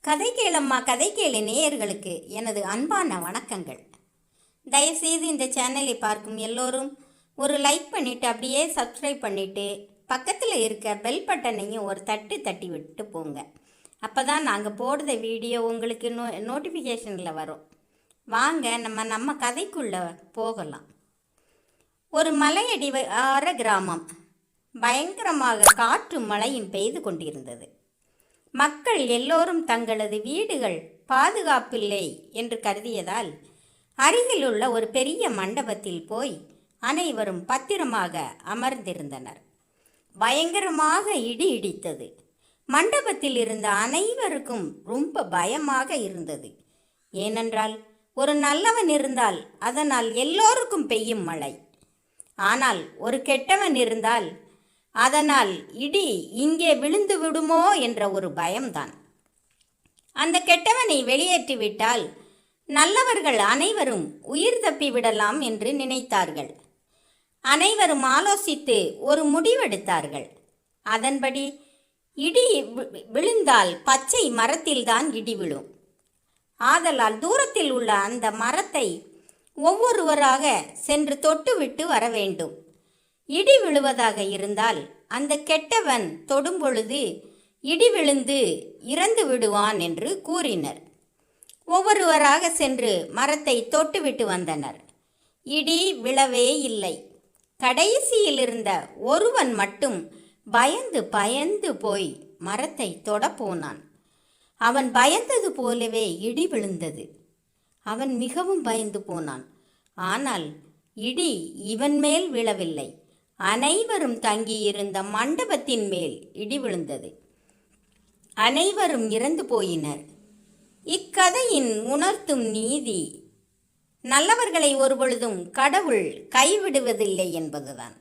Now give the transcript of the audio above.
கதை கேளம்மா கதை கேளு நேயர்களுக்கு எனது அன்பான வணக்கங்கள். தயவுசெய்து இந்த சேனலை பார்க்கும் எல்லோரும் ஒரு லைக் பண்ணிவிட்டு அப்படியே சப்ஸ்கிரைப் பண்ணிவிட்டு பக்கத்தில் இருக்க பெல் பட்டனையும் ஒரு தட்டி விட்டு போங்க. அப்போ தான் நாங்கள் போடுற வீடியோ உங்களுக்கு நோட்டிஃபிகேஷனில் வரும். வாங்க நம்ம கதைக்குள்ளே போகலாம். ஒரு மலையடிவார கிராமம். பயங்கரமாக காற்றும் மழையும் பெய்து கொண்டிருந்தது. மக்கள் எல்லோரும் தங்களது வீடுகள் பாதுகாப்பில்லை என்று கருதியதால் அருகிலுள்ள ஒரு பெரிய மண்டபத்தில் போய் அனைவரும் பத்திரமாக அமர்ந்திருந்தனர். பயங்கரமாக இடி இடித்தது. மண்டபத்தில் இருந்த அனைவருக்கும் ரொம்ப பயமாக இருந்தது. ஏனென்றால் ஒரு நல்லவன் இருந்தால் அதனால் எல்லோருக்கும் பெய்யும் மழை. ஆனால் ஒரு கெட்டவன் இருந்தால் அதனால் இடி இங்கே விழுந்து விடுமோ என்ற ஒரு பயம்தான். அந்த கெட்டவனை வெளியேற்றிவிட்டால் நல்லவர்கள் அனைவரும் உயிர் தப்பி விடலாம் என்று நினைத்தார்கள். அனைவரும் ஆலோசித்து ஒரு முடிவெடுத்தார்கள். அதன்படி இடி விழுந்தால் பச்சை மரத்தில்தான் இடி விழும். ஆதலால் தூரத்தில் உள்ள அந்த மரத்தை ஒவ்வொருவராக சென்று தொட்டுவிட்டு வர வேண்டும். இடி விழுவதாக இருந்தால் அந்த கெட்டவன் தொடும் பொழுது இடி விழுந்து இறந்து விடுவான் என்று கூறினர். ஒவ்வொருவராக சென்று மரத்தை தொட்டுவிட்டு வந்தனர். இடி விழவே இல்லை. கடைசியில் இருந்த ஒருவன் மட்டும் பயந்து போய் மரத்தை தொடப்போனான். அவன் பயந்தது போலவே இடி விழுந்தது. அவன் மிகவும் பயந்து போனான். ஆனால் இடி இவன் மேல் விழவில்லை. அனைவரும் தங்கியிருந்த மண்டபத்தின் மேல் இடி விழுந்தது. அனைவரும் இறந்து போயினர். இக்கதையின் உணர்த்தும் நீதி நல்லவர்களை ஒருபொழுதும் கடவுள் கைவிடுவதில்லை என்பதுதான்.